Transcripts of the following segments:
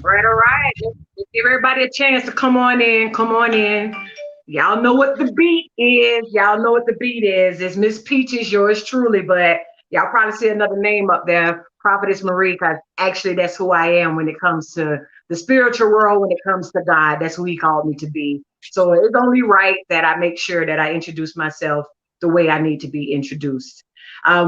All right. Let's give everybody a chance to come on in. Come on in. Y'all know what the beat is. Y'all know what the beat is. It's Miss Peaches, yours truly, but y'all probably see another name up there, Prophetess Marie, because actually that's who I am when it comes to the spiritual world, when it comes to God. That's who he called me to be. So it's only right that I make sure that I introduce myself the way I need to be introduced.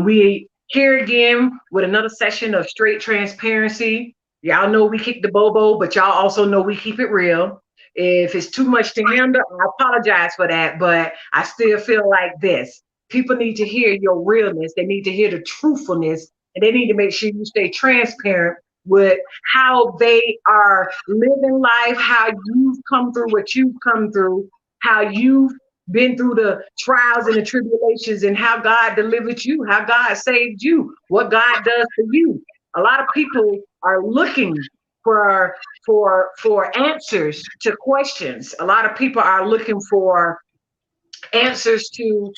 We here again with another session of straight transparency. Y'all know we kick the bobo, but y'all also know we keep it real. If it's too much to handle, I apologize for that, but I still feel like this. People need to hear your realness. They need to hear the truthfulness, and they need to make sure you stay transparent with how they are living life, how you've come through what you've come through, how you've been through the trials and the tribulations, and how God delivered you, how God saved you, what God does for you. A lot of people are looking for answers to questions. A lot of people are looking for answers to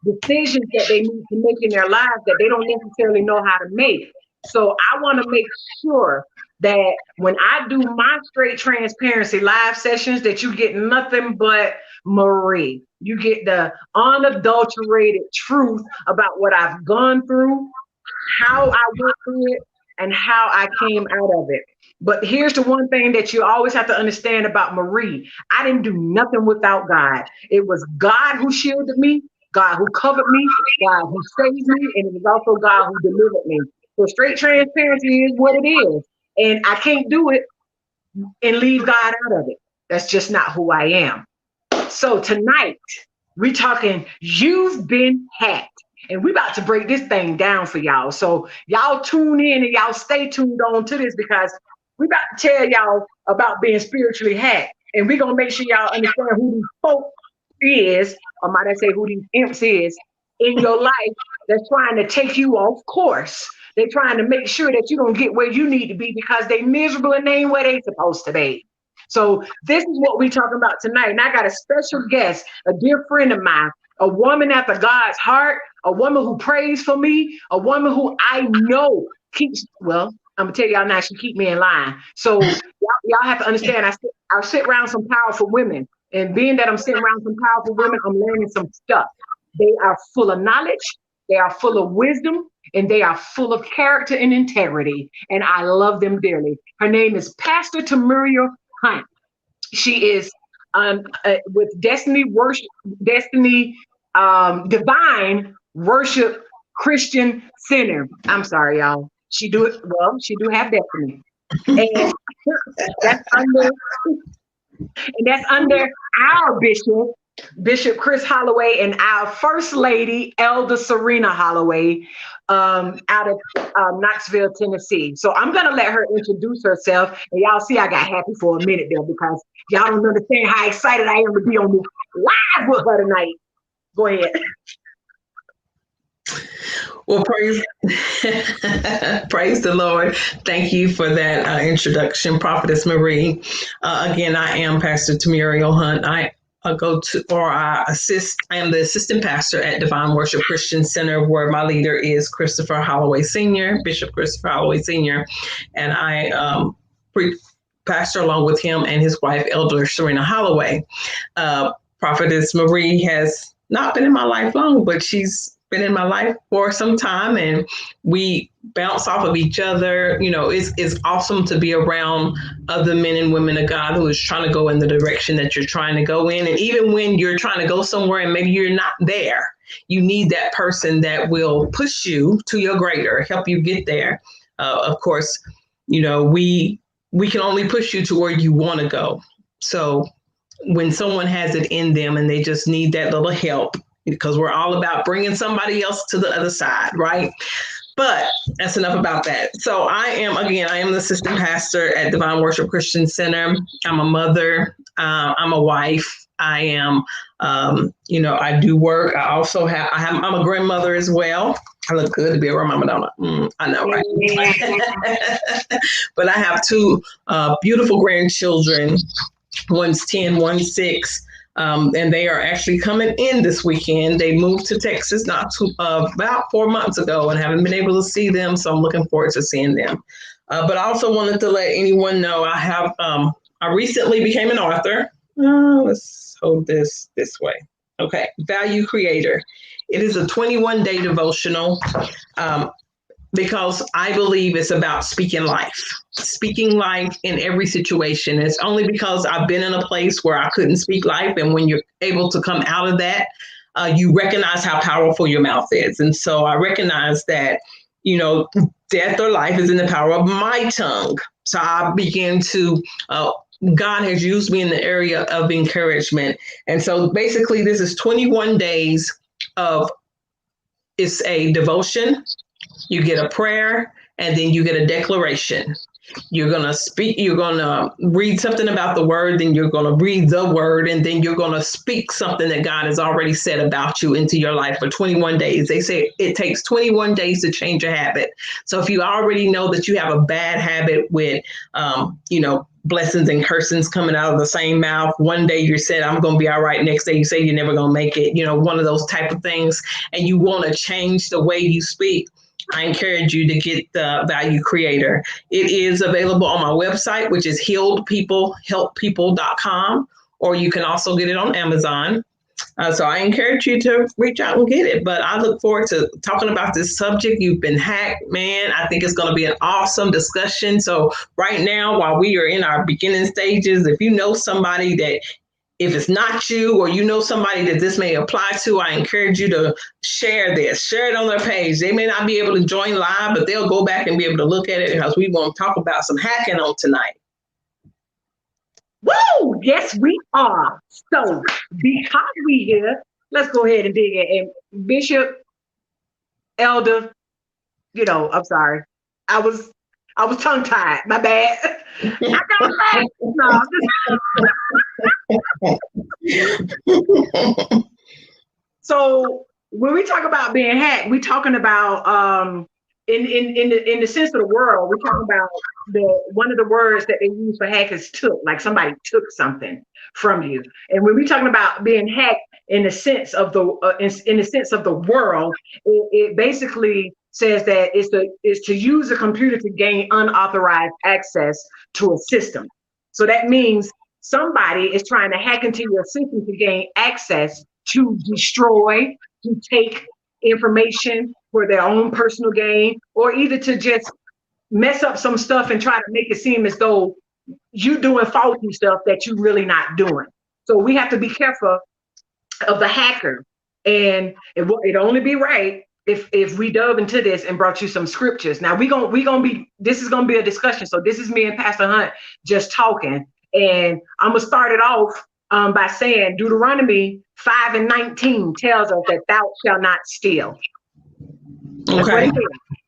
decisions that they need to make in their lives that they don't necessarily know how to make. So I want to make sure that when I do my straight transparency live sessions, that you get nothing but Marie. You get the unadulterated truth about what I've gone through, how I went through it, and how I came out of it. But here's the one thing that you always have to understand about Marie. I didn't do nothing without God. It was God who shielded me, God who covered me, God who saved me, and it was also God who delivered me. So straight transparency is what it is. And I can't do it and leave God out of it. That's just not who I am. So tonight, we're talking, you've been hacked. And we about to break this thing down for y'all. So y'all tune in and y'all stay tuned on to this, because we about to tell y'all about being spiritually hacked. And we're going to make sure y'all understand who these folk is, or might I say who these imps is, in your life that's trying to take you off course. They're trying to make sure that you don't get where you need to be because they miserable and they ain't where they supposed to be. So this is what we're talking about tonight. And I got a special guest, a dear friend of mine, a woman after God's heart, a woman who prays for me, a woman who I know keeps, well, I'm gonna tell y'all now, she keep me in line. So y'all have to understand, I sit around some powerful women. And being that I'm sitting around some powerful women, I'm learning some stuff. They are full of knowledge, they are full of wisdom, and they are full of character and integrity. And I love them dearly. Her name is Pastor Tamiria Hunt. She is with Destiny Divine Worship Christian Center. I'm sorry, y'all. She do it well. She do have destiny, and that's under our Bishop Chris Holloway, and our First Lady, Elder Serena Holloway, out of Knoxville, Tennessee. So I'm going to let her introduce herself. And y'all see I got happy for a minute there because y'all don't understand how excited I am to be on this live with her tonight. Go ahead. Well, praise the Lord. Thank you for that introduction, Prophetess Marie. Again, I am Pastor Tamiria Hunt. I am the assistant pastor at Divine Worship Christian Center, where my leader is Christopher Holloway Sr., Bishop Christopher Holloway Sr., and I pastor along with him and his wife, Elder Serena Holloway. Prophetess Marie has not been in my life long, but she's been in my life for some time, and we bounce off of each other. You know, it's awesome to be around other men and women of God who is trying to go in the direction that you're trying to go in. And even when you're trying to go somewhere and maybe you're not there, you need that person that will push you to your greater, help you get there. Of course, you know, we can only push you to where you want to go. So when someone has it in them and they just need that little help, because we're all about bringing somebody else to the other side, right? But that's enough about that. So I am the assistant pastor at Divine Worship Christian Center. I'm a mother. I'm a wife. I am, I do work. I'm a grandmother as well. I look good to be a grandmama, don't I? I know, right? But I have two beautiful grandchildren. One's 10, one's 6. And they are actually coming in this weekend. They moved to Texas about 4 months ago and haven't been able to see them. So I'm looking forward to seeing them. But I also wanted to let anyone know I recently became an author. Let's hold this way. Okay, Value Creator. It is a 21-day devotional. Because I believe it's about speaking life in every situation. It's only because I've been in a place where I couldn't speak life. And when you're able to come out of that, you recognize how powerful your mouth is. And so I recognize that, death or life is in the power of my tongue. So I begin to, God has used me in the area of encouragement. And so basically, this is 21 days of, it's a devotion. You get a prayer, and then you get a declaration. You're going to speak, you're going to read something about the word, then you're going to read the word, and then you're going to speak something that God has already said about you into your life for 21 days. They say it takes 21 days to change a habit. So if you already know that you have a bad habit with, blessings and cursings coming out of the same mouth. One day you said, I'm going to be all right. Next day you say you're never going to make it, one of those type of things. And you want to change the way you speak. I encourage you to get the Value Creator. It is available on my website, which is healedpeoplehelppeople.com, or you can also get it on Amazon. So I encourage you to reach out and get it. But I look forward to talking about this subject. You've been hacked, man. I think it's going to be an awesome discussion. So right now, while we are in our beginning stages, if you know somebody that, if it's not you, or somebody that this may apply to, I encourage you to share it on their page. They may not be able to join live, but they'll go back and be able to look at it, because we want to talk about some hacking on tonight. Woo! Yes, we are. So because we here, let's go ahead and dig in. And Bishop, Elder, I'm sorry. I was tongue tied. My bad. I got back. No. So when we talk about being hacked, we're talking about in the sense of the world, we're talking about one of the words that they use for hack is took, like somebody took something from you. And when we're talking about being hacked in the sense of the in the sense of the world, it basically says that it's to use a computer to gain unauthorized access to a system. So that means somebody is trying to hack into your system to gain access to destroy, to take information for their own personal gain, or either to just mess up some stuff and try to make it seem as though you doing faulty stuff that you really not doing. So we have to be careful of the hacker. And it'd only be right if we dove into this and brought you some scriptures. Now this is gonna be a discussion. So this is me and Pastor Hunt just talking. And I'm gonna start it off by saying Deuteronomy 5:19 tells us that thou shalt not steal. Okay.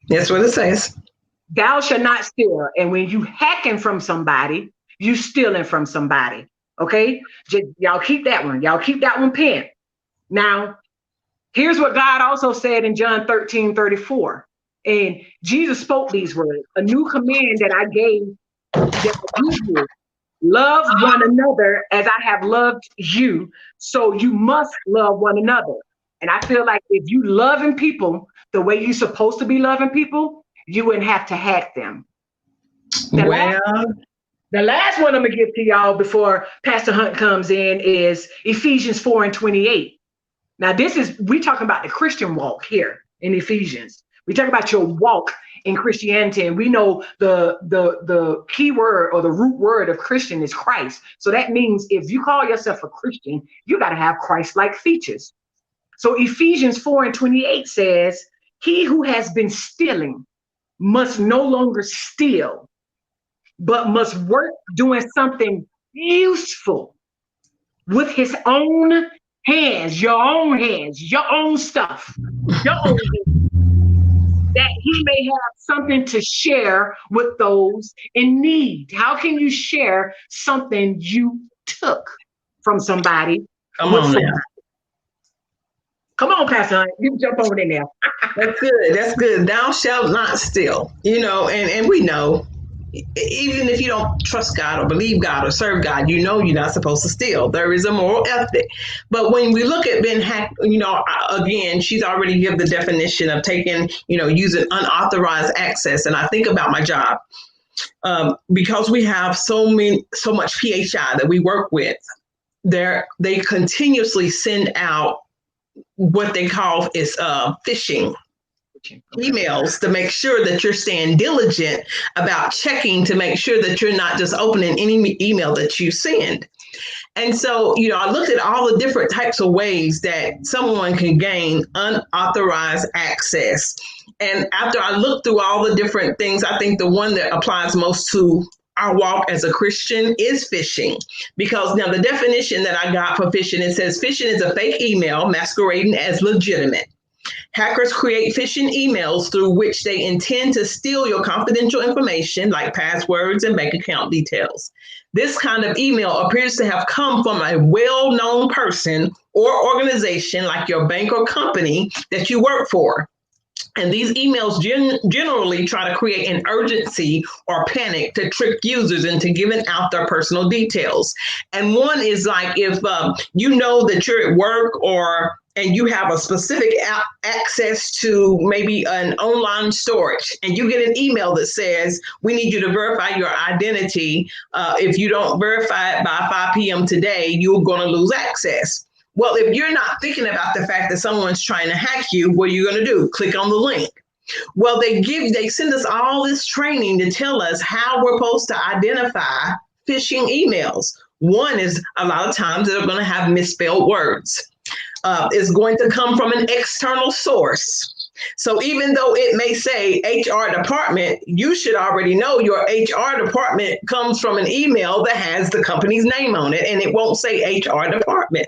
That's what it says. Thou shalt not steal. And when you hacking from somebody, you stealing from somebody. Okay? Y'all keep that one. Y'all keep that one pinned. Now, here's what God also said in John 13:34. And Jesus spoke these words: a new command that I gave you. Love one another as I have loved you, so you must love one another. And I feel like if you loving people the way you're supposed to be loving people, you wouldn't have to hack them. The last one I'm gonna give to y'all before Pastor Hunt comes in is Ephesians 4:28. Now we talking about the Christian walk here in Ephesians. We talk about your walk in Christianity, and we know the key word or the root word of Christian is Christ. So that means if you call yourself a Christian, you got to have Christ-like features. So Ephesians 4:28 says, he who has been stealing must no longer steal, but must work doing something useful with his own hands, your own stuff, your own hands, that he may have something to share with those in need. How can you share something you took from somebody? Come on now. Come on, Pastor Hunt, you jump over there now. That's good. That's good. Thou shalt not steal. And we know, even if you don't trust God or believe God or serve God, you're not supposed to steal. There is a moral ethic. But when we look at being hacked, again, she's already given the definition of taking, using unauthorized access. And I think about my job. because we have so much PHI that we work with, they continuously send out what they call is phishing emails to make sure that you're staying diligent about checking to make sure that you're not just opening any email that you send. And so, I looked at all the different types of ways that someone can gain unauthorized access. And after I looked through all the different things, I think the one that applies most to our walk as a Christian is phishing. Because now the definition that I got for phishing, it says phishing is a fake email masquerading as legitimate. Hackers create phishing emails through which they intend to steal your confidential information like passwords and bank account details. This kind of email appears to have come from a well-known person or organization like your bank or company that you work for. And these emails generally try to create an urgency or panic to trick users into giving out their personal details. And one is like if you know that you're at work and you have a specific access to maybe an online storage, and you get an email that says, we need you to verify your identity. If you don't verify it by 5 p.m. today, you're going to lose access. Well, if you're not thinking about the fact that someone's trying to hack you, what are you going to do? Click on the link. Well, they send us all this training to tell us how we're supposed to identify phishing emails. One is a lot of times they're going to have misspelled words. It's going to come from an external source. So even though it may say HR department, you should already know your HR department comes from an email that has the company's name on it, and it won't say HR department.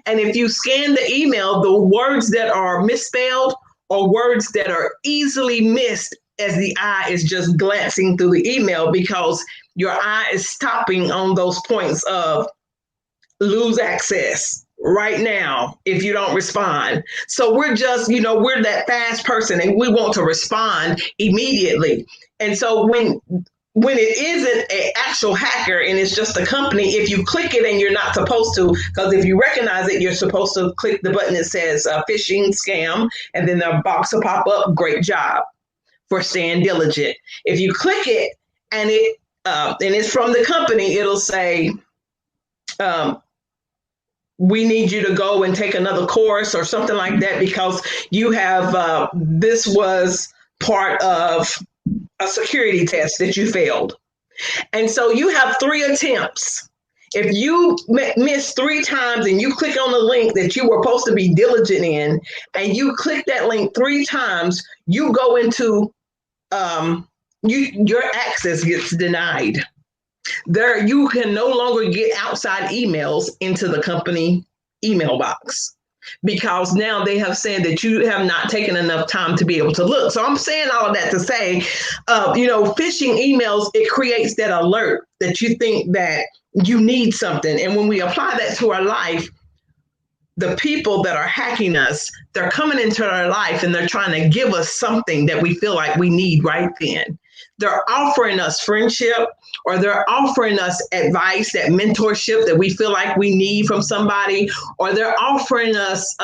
And if you scan the email, the words that are misspelled or words that are easily missed as the eye is just glancing through the email, because your eye is stopping on those points of lose access right now if you don't respond. So we're just, we're that fast person and we want to respond immediately. And so when it isn't an actual hacker and it's just a company, if you click it and you're not supposed to, because if you recognize it, you're supposed to click the button that says phishing scam, and then the box will pop up. Great job for staying diligent. If you click it and it's from the company, it'll say, we need you to go and take another course or something like that because you have, this was part of a security test that you failed. And so you have 3 attempts. If you miss 3 times and you click on the link that you were supposed to be diligent in, and you click that link 3 times, you go into, your access gets denied. You can no longer get outside emails into the company email box, because now they have said that you have not taken enough time to be able to look. So I'm saying all of that to say, phishing emails, it creates that alert that you think that you need something. And when we apply that to our life, the people that are hacking us, they're coming into our life and they're trying to give us something that we feel like we need right then. They're offering us friendship, or they're offering us advice, that mentorship that we feel like we need from somebody, or they're offering us,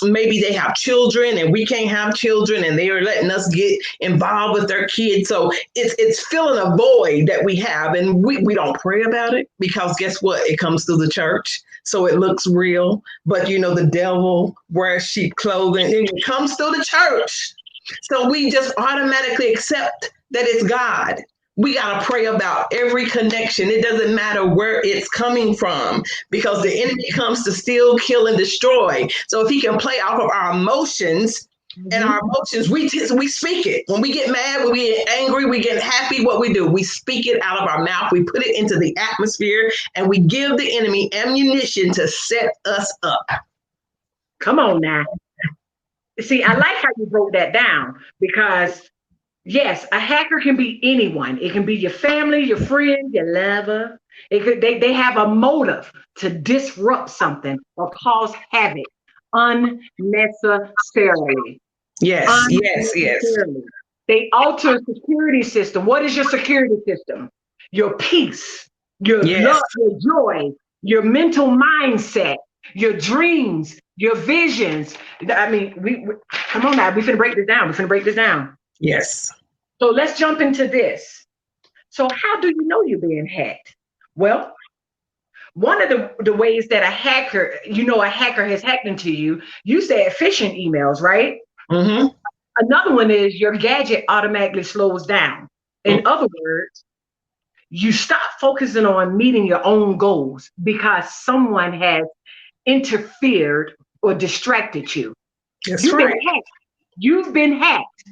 maybe they have children and we can't have children and they are letting us get involved with their kids. So it's filling a void that we have, and we don't pray about it because guess what? It comes through the church. So it looks real, but the devil wears sheep clothing and it comes through the church. So we just automatically accept that it's God. We got to pray about every connection. It doesn't matter where it's coming from, because the enemy comes to steal, kill, and destroy. So if he can play off of our emotions, and our emotions, we speak it. When we get mad, when we get angry, we get happy, what we do? We speak it out of our mouth. We put it into the atmosphere, and we give the enemy ammunition to set us up. Come on now. See, I like how you broke that down, because yes, a hacker can be anyone. It can be your family, your friend, your lover. They have a motive to disrupt something or cause havoc unnecessarily. Yes. They alter security system. What is your security system? Your peace, your love, your joy, your mental mindset, your dreams, your visions. I mean, we come on now. We're finna break this down. Yes. So let's jump into this. So how do you know you're being hacked? Well, one of the ways that a hacker has hacked into you, you said phishing emails, right? Mm-hmm. Another one is your gadget automatically slows down. In other words, you stop focusing on meeting your own goals because someone has interfered or distracted you. That's You've been right. hacked. You've been hacked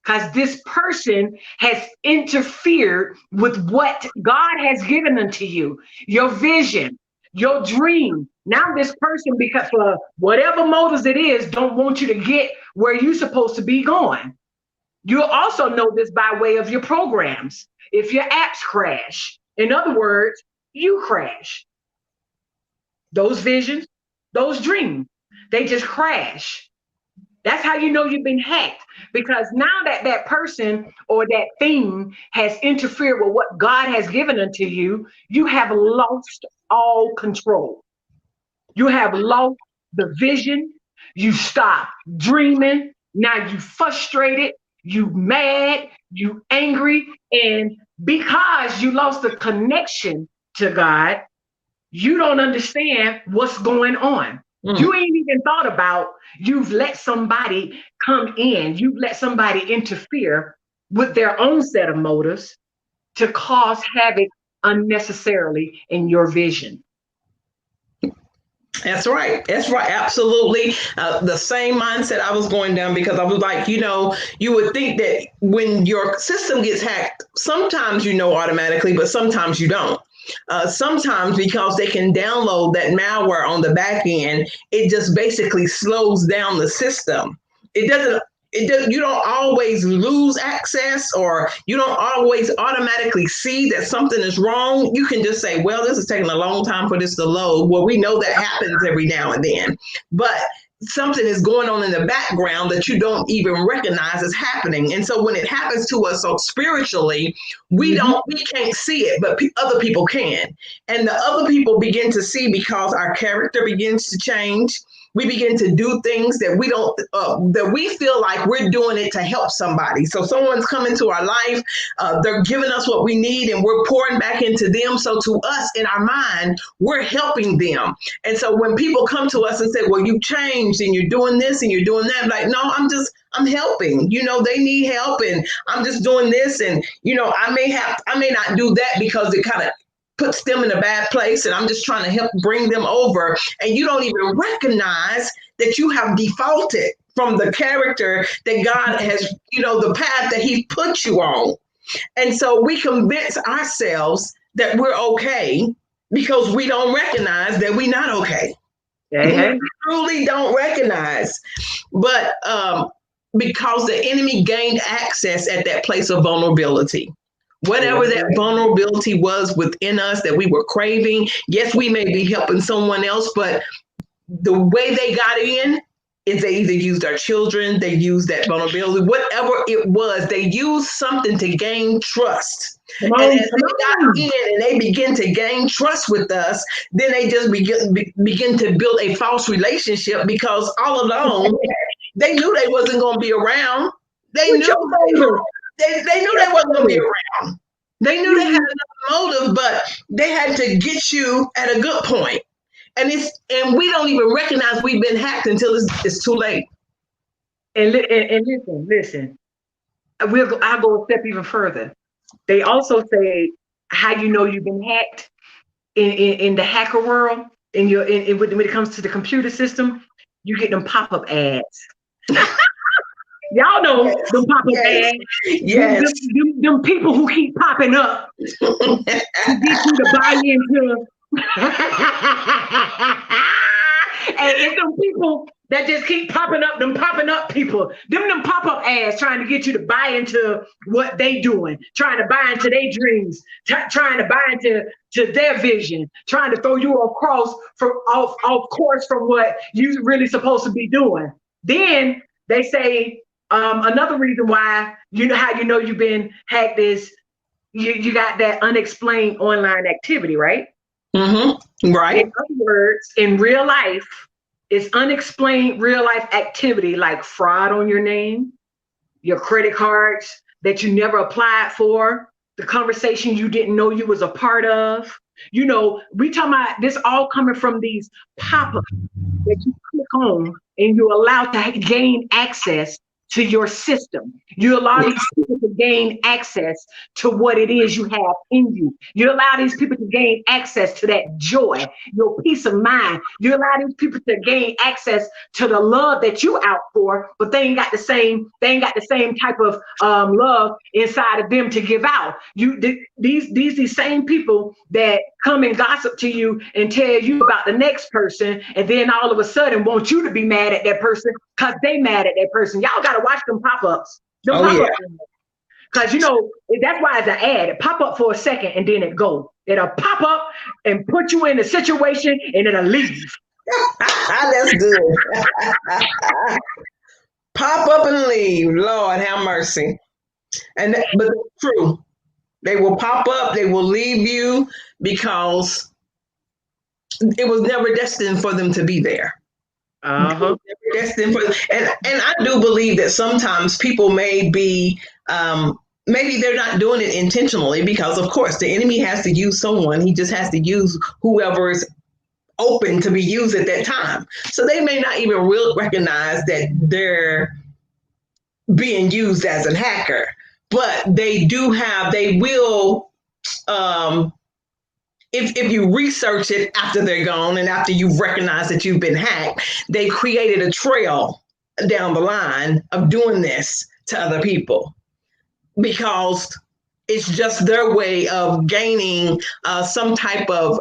because this person has interfered with what God has given unto you, your vision, your dream. Now this person, because for whatever motives it is, don't want you to get where you're supposed to be going. You'll also know this by way of your programs. If your apps crash, in other words, you crash. Those visions, those dreams, they just crash. That's how you know you've been hacked, because now that that person or that thing has interfered with what God has given unto you, you have lost all control. You have lost the vision. You stop dreaming. Now you frustrated, you mad, you angry. And because you lost the connection to God, you don't understand what's going on. Mm. You ain't even thought about you've let somebody come in, you've let somebody interfere with their own set of motives to cause havoc unnecessarily in your vision. That's right. That's right. Absolutely. The same mindset I was going down, because I was like, you would think that when your system gets hacked, sometimes you know automatically, but sometimes you don't. Sometimes because they can download that malware on the back end, it just basically slows down the system. It doesn't. You don't always lose access, or you don't always automatically see that something is wrong. You can just say, well, this is taking a long time for this to load. Well, we know that happens every now and then, but something is going on in the background that you don't even recognize is happening. And so when it happens to us, so spiritually, we can't see it, but other people can. And the other people begin to see, because our character begins to change. We begin to do things that we don't, that we feel like we're doing it to help somebody. So someone's coming to our life, they're giving us what we need, and we're pouring back into them. So to us, in our mind, we're helping them. And so when people come to us and say, well, you've changed and you're doing this and you're doing that, I'm like, no, I'm helping. They need help, and I'm just doing this. And, I may not do that because it kind of puts them in a bad place, and I'm just trying to help bring them over. And you don't even recognize that you have defaulted from the character that God has, the path that He put you on. And so we convince ourselves that we're okay because we don't recognize that we're not okay. Mm-hmm. We truly don't recognize. But because the enemy gained access at that place of vulnerability. Whatever that vulnerability was within us that we were craving, yes, we may be helping someone else, but the way they got in is they either used our children, they used that vulnerability, whatever it was, they used something to gain trust. And as they got in and they begin to gain trust with us, then they just begin to build a false relationship, because all along they knew they wasn't going to be around. They knew they knew they wasn't going to be around. They knew they had another motive, but they had to get you at a good point. And we don't even recognize we've been hacked until it's too late. And listen. I'll go a step even further. They also say how you know you've been hacked in the hacker world. When it comes to the computer system, you get them pop-up ads. Y'all know them pop-up ads. Yes. Them people who keep popping up to get you to buy into. And it's them people that just keep popping up people. Them pop-up ads trying to get you to buy into what they doing, trying to buy into their dreams, trying to buy into their vision, trying to throw you off course from what you really supposed to be doing. Then they say another reason why how you know you've been hacked is you got that unexplained online activity, right? Mm-hmm. Right. In other words, in real life, it's unexplained real life activity like fraud on your name, your credit cards that you never applied for, the conversation you didn't know you was a part of. You know, we talking about this all coming from these pop-ups that you click on and you're allowed to gain access to your system. You allow these people to gain access to what it is you have in you. You allow these people to gain access to that joy, your peace of mind. You allow these people to gain access to the love that you out for, but they ain't got the same type of love inside of them to give out. These same people that come and gossip to you and tell you about the next person, and then all of a sudden want you to be mad at that person because they mad at that person. Y'all got to watch them pop-ups. Them pop-ups. Because, you know, that's why it's an ad. It pop up for a second and then it go. It'll pop up and put you in a situation and it'll leave. That's good. Pop up and leave. Lord have mercy. But it's true. They will pop up. They will leave you because it was never destined for them to be there. Destined for, and I do believe that sometimes people may be maybe they're not doing it intentionally, because of course the enemy has to use someone. He just has to use whoever is open to be used at that time. So they may not even recognize that they're being used as a hacker, but they will if you research it after they're gone and after you've recognized that you've been hacked, they created a trail down the line of doing this to other people, because it's just their way of gaining some type of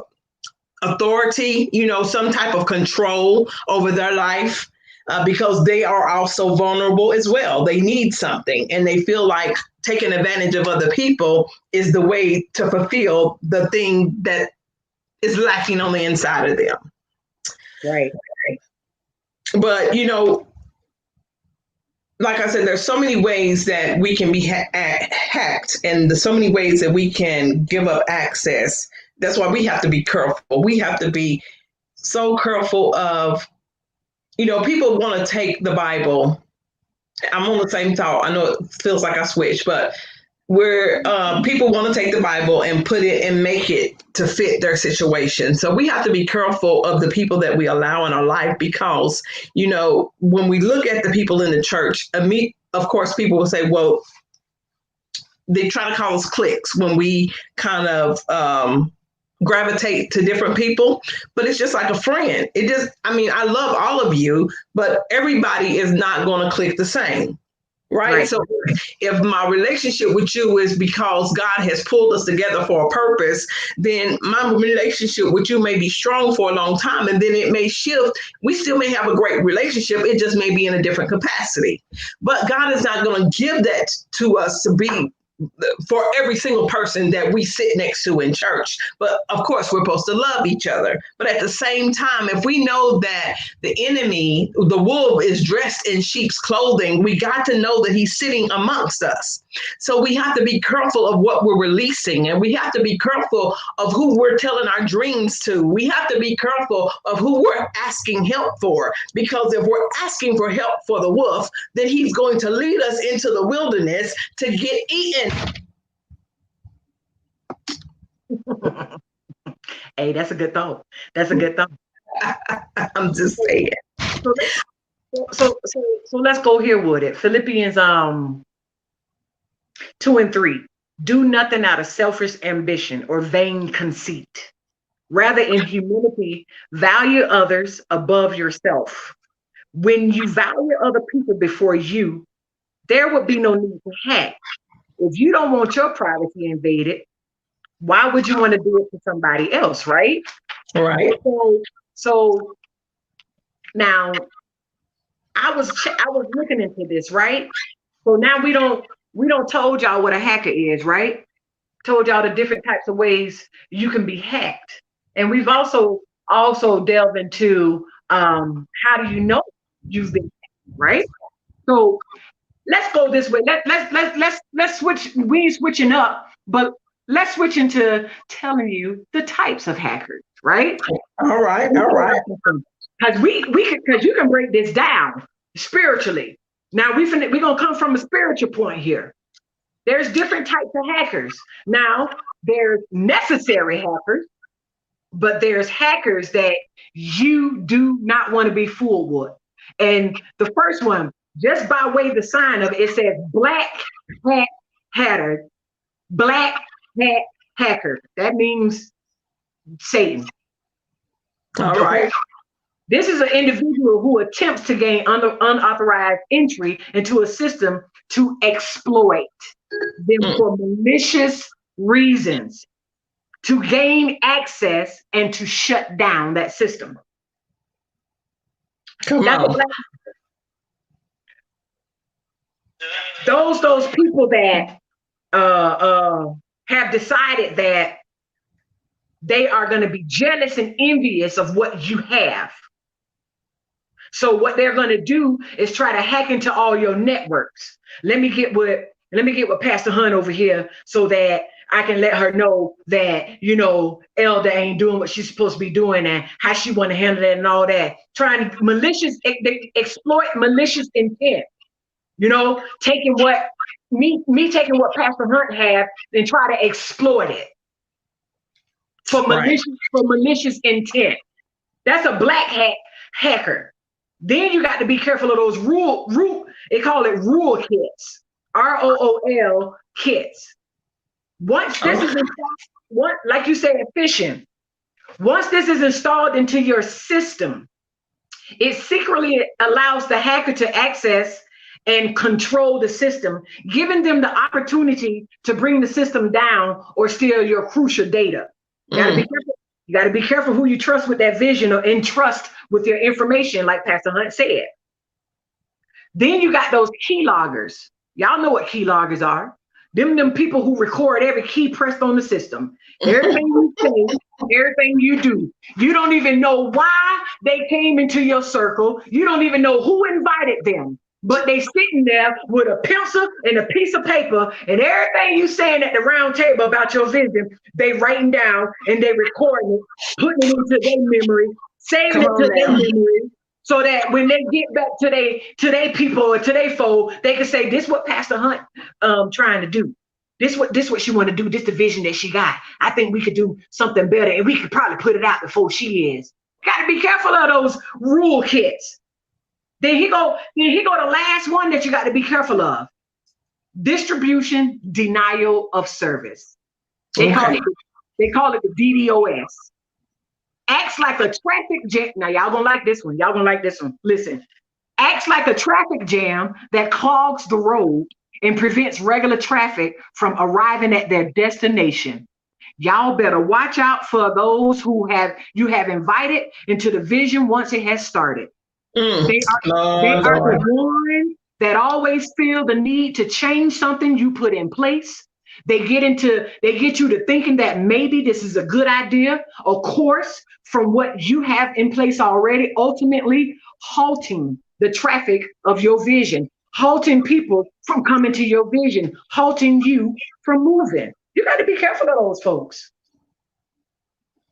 authority, you know, some type of control over their life, because they are also vulnerable as well. They need something, and they feel like taking advantage of other people is the way to fulfill the thing that is lacking on the inside of them. Right. But, you know, like I said, there's so many ways that we can be hacked, and there's so many ways that we can give up access. That's why we have to be careful. We have to be so careful of, you know, people want to take the Bible. I'm on the same thought. I know it feels like I switched, but where people want to take the Bible and put it and make it to fit their situation. So we have to be careful of the people that we allow in our life, because, you know, when we look at the people in the church, of course, people will say, well, they try to call us cliques when we kind of gravitate to different people, but it's just like a friend. I love all of you, but everybody is not going to click the same. Right. So if my relationship with you is because God has pulled us together for a purpose, then my relationship with you may be strong for a long time, and then it may shift. We still may have a great relationship. It just may be in a different capacity. But God is not going to give that to us to be for every single person that we sit next to in church. But of course, we're supposed to love each other. But at the same time, if we know that the enemy, the wolf, is dressed in sheep's clothing, we got to know that he's sitting amongst us. So we have to be careful of what we're releasing, and we have to be careful of who we're telling our dreams to. We have to be careful of who we're asking help for, because if we're asking for help for the wolf, then he's going to lead us into the wilderness to get eaten. Hey, that's a good thought. That's a good thought. I'm just saying. So let's go here with it. Philippians 2:3. Do nothing out of selfish ambition or vain conceit. Rather, in humility, value others above yourself. When you value other people before you, there would be no need to hack. If you don't want your privacy invaded, why would you want to do it to somebody else, right? Right. So now I was looking into this, right? So now we don't told y'all what a hacker is, right? Told y'all the different types of ways you can be hacked, and we've also delved into how do you know you've been hacked, right? So let's go this way. Let's switch. We ain't switching up, but let's switch into telling you the types of hackers, right? All right. Because you can break this down spiritually. Now we're gonna come from a spiritual point here. There's different types of hackers. Now, there's necessary hackers, but there's hackers that you do not want to be fooled with. And the first one, just by way of the sign of it, it says black hat hacker. Black hat hacker. That means Satan. All right. This is an individual who attempts to gain unauthorized entry into a system to exploit them for malicious reasons, to gain access and to shut down that system. Come on. Those people that have decided that they are going to be jealous and envious of what you have. So what they're going to do is try to hack into all your networks. Let me get with Pastor Hunt over here so that I can let her know that, you know, Elder ain't doing what she's supposed to be doing and how she want to handle it and all that. Trying malicious, they exploit malicious intent. You know, taking what me taking what Pastor Hunt had and try to exploit it for malicious intent. That's a black hat hacker. Then you got to be careful of those they call it rule kits, ROOL kits. Once this is installed, like you said, phishing. Once this is installed into your system, it secretly allows the hacker to access and control the system, giving them the opportunity to bring the system down or steal your crucial data. You gotta be careful. You gotta be careful who you trust with that vision or entrust with your information, like Pastor Hunt said. Then you got those keyloggers. Y'all know what keyloggers are. Them people who record every key pressed on the system. Everything you say, everything you do. You don't even know why they came into your circle. You don't even know who invited them. But they sitting there with a pencil and a piece of paper, and everything you saying at the round table about your vision, they writing down and they recording it, putting it into their memory, saving it to their memory, so that when they get back to their people or to their foe, they can say, "This what Pastor Hunt trying to do. This what she want to do. This the vision that she got. I think we could do something better, and we could probably put it out before she is." Got to be careful of those rule kits. Then he go the last one that you got to be careful of. Distribution denial of service. They call it the DDoS. Acts like a traffic jam. Now y'all gonna like this one. Y'all gonna like this one. Listen. Acts like a traffic jam that clogs the road and prevents regular traffic from arriving at their destination. Y'all better watch out for those who you have invited into the vision once it has started. They are the ones that always feel the need to change something you put in place. They get you to thinking that maybe this is a good idea, of course, from what you have in place already, ultimately halting the traffic of your vision, halting people from coming to your vision, halting you from moving. You got to be careful of those folks.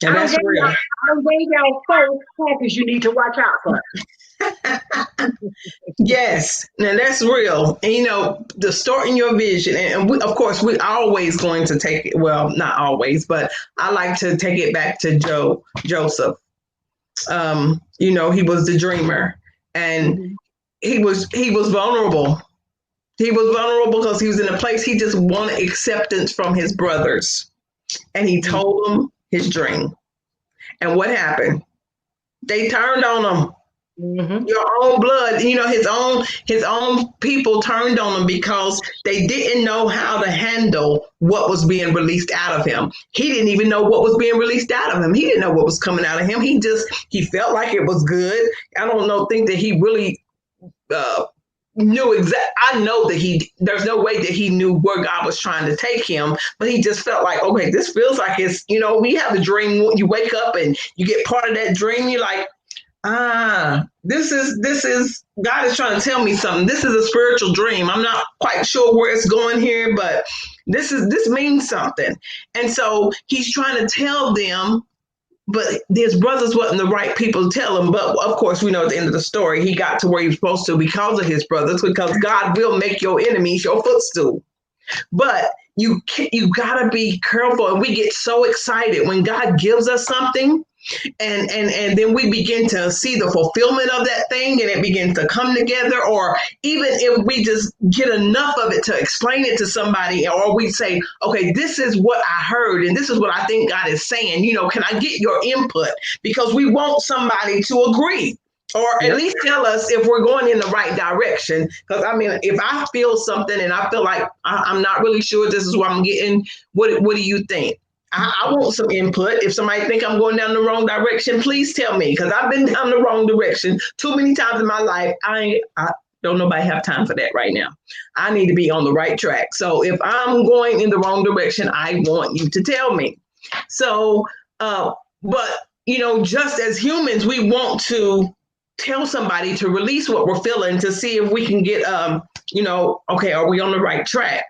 And that's real. I don't gave y'all 4 hackers you need to watch out for. Yes, now that's real. And, you know, distorting your vision. And we, of course, we're always going to take it. Well, not always, but I like to take it back to Joseph. You know, he was the dreamer, and he was vulnerable. He was vulnerable because he was in a place he just wanted acceptance from his brothers, and he told them his dream. And what happened? They turned on him. Your own blood, you know, his own people turned on him because they didn't know how to handle what was being released out of him. He didn't even know what was being released out of him. He didn't know what was coming out of him. He felt like it was good. I don't think that he really knew I know that there's no way that he knew where God was trying to take him, but he just felt like, okay, this feels like it's, you know, we have a dream. You wake up and you get part of that dream. You're like, this is God is trying to tell me something. This is a spiritual dream. I'm not quite sure where it's going here, but this means something. And so he's trying to tell them, but his brothers wasn't the right people to tell him. But of course, we know at the end of the story, he got to where he was supposed to because of his brothers, because God will make your enemies your footstool. But you gotta be careful, and we get so excited when God gives us something, and then we begin to see the fulfillment of that thing, and it begins to come together. Or even if we just get enough of it to explain it to somebody, or we say, okay, this is what I heard, and this is what I think God is saying, can I get your input? Because we want somebody to agree, or at least tell us if we're going in the right direction. Because I mean, if I feel something and I feel like I'm not really sure this is what I'm getting, what do you think? I want some input. If somebody think I'm going down the wrong direction, please tell me, because I've been down the wrong direction too many times in my life. I don't nobody have time for that right now. I need to be on the right track. So if I'm going in the wrong direction, I want you to tell me. So, but just as humans, we want to tell somebody to release what we're feeling to see if we can get, okay, are we on the right track?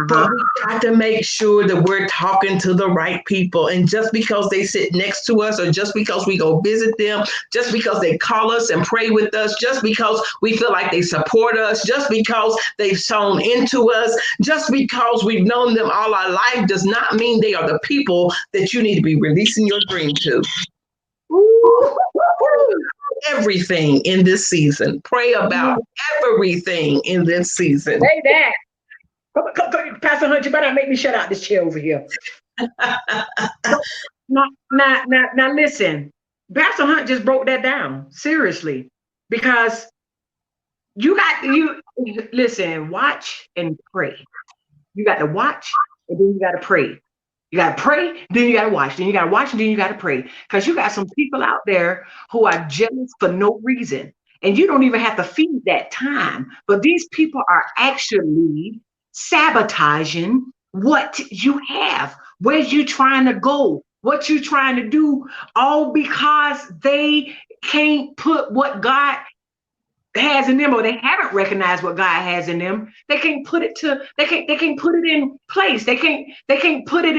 But we got to make sure that we're talking to the right people. And just because they sit next to us, or just because we go visit them, just because they call us and pray with us, just because we feel like they support us, just because they've sown into us, just because we've known them all our life, does not mean they are the people that you need to be releasing your dream to. Everything in this season. Pray about everything in this season. Say that. Come, Pastor Hunt, you better make me shut out this chair over here. Now, listen. Pastor Hunt just broke that down, seriously. Because listen, watch and pray. You got to watch, and then you got to pray. You got to pray, then you got to watch. Then you got to watch, and then you got to pray. Because you got some people out there who are jealous for no reason. And you don't even have to feed that time. But these people are actually sabotaging what you have, where you trying to go, what you trying to do, all because they can't put what God has in them, or they haven't recognized what God has in them. They can't put it in place. They can't put it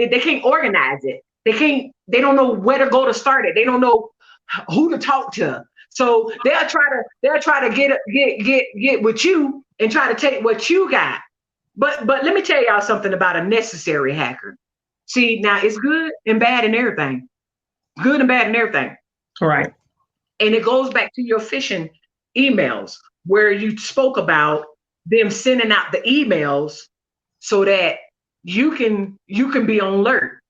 they can't organize it. They don't know where to go to start it. They don't know who to talk to. So they'll try to get with you and try to take what you got. But let me tell y'all something about a necessary hacker. See, now it's good and bad and everything. Good and bad and everything. All right. And it goes back to your phishing emails, where you spoke about them sending out the emails so that you can be on alert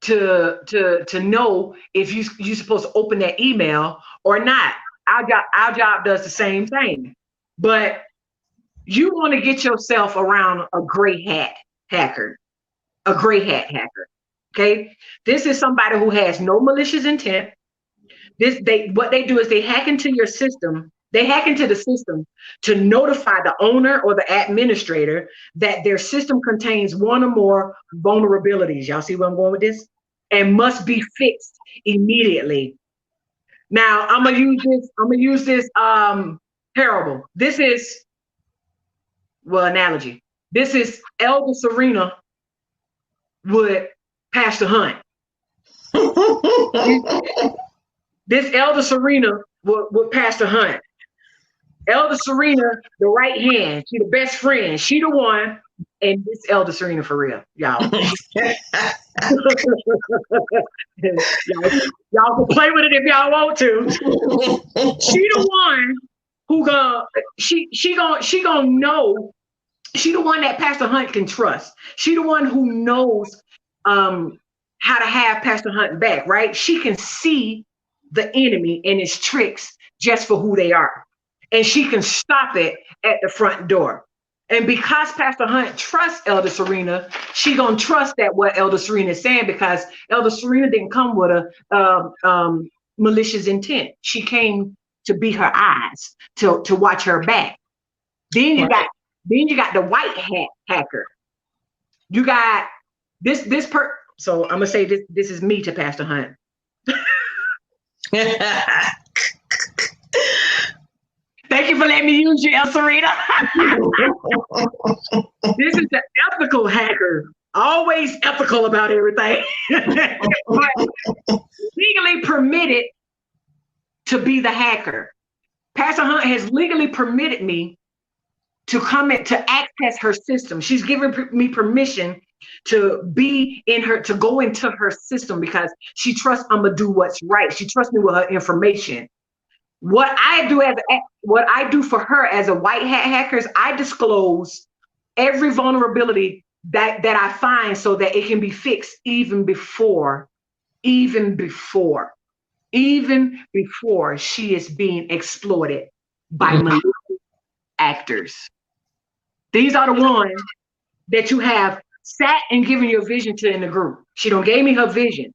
to know if you're supposed to open that email or not. Our job does the same thing. But you want to get yourself around a gray hat hacker. A gray hat hacker. Okay? This is somebody who has no malicious intent. What they do is they hack into your system. They hack into the system to notify the owner or the administrator that their system contains one or more vulnerabilities. Y'all see where I'm going with this? And must be fixed immediately. Now I'm gonna use this parable. This is analogy. This is Elder Serena with Pastor Hunt. This Elder Serena with Pastor Hunt. Elder Serena, the right hand. She the best friend. She the one. And this Elder Serena for real, y'all. Y'all can play with it if y'all want to. She the one who she gonna know. She the one that Pastor Hunt can trust. She the one who knows how to have Pastor Hunt back, right? She can see the enemy and his tricks just for who they are. And she can stop it at the front door. And because Pastor Hunt trusts Elder Serena, she gonna trust that what Elder Serena is saying, because Elder Serena didn't come with a malicious intent. She came to be her eyes, to watch her back. Then you got the white hat hacker. You got this so I'm gonna say this is me to Pastor Hunt. Thank you for letting me use you, El Serena. This is the ethical hacker, always ethical about everything, but legally permitted to be the hacker. Pastor Hunt has legally permitted me to come in to access her system. She's giving me permission to be in her, to go into her system because she trusts I'm gonna do what's right. She trusts me with her information. What I do for her as a white hat hacker is I disclose every vulnerability that I find so that it can be fixed even before, even before she is being exploited by malicious actors. These are the ones that you have sat and given your vision to in the group. She don't gave me her vision.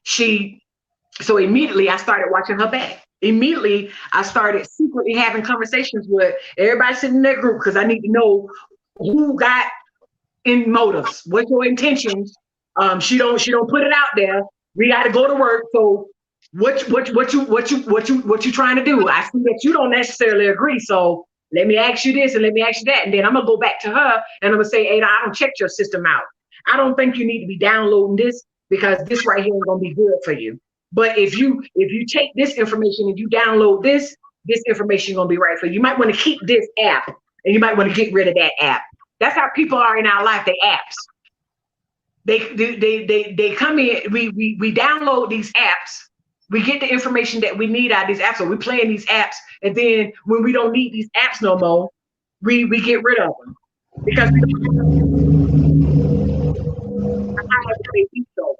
So immediately I started watching her back. Immediately I started secretly having conversations with everybody sitting in that group because I need to know who got in motives. What's your intentions? She don't put it out there. We got to go to work. So what you trying to do? I see that you don't necessarily agree. So let me ask you this and let me ask you that, and then I'm gonna go back to her and I'm gonna say, Ada, I don't check your system out. I don't think you need to be downloading this because this right here is gonna be good for you. But if you take this information and you download this information is gonna be right for you. You might want to keep this app and you might want to get rid of that app. That's how people are in our life. They apps. They come in. We download these apps. We get the information that we need out of these apps. So we play in these apps, and then when we don't need these apps no more, we get rid of them because we don't.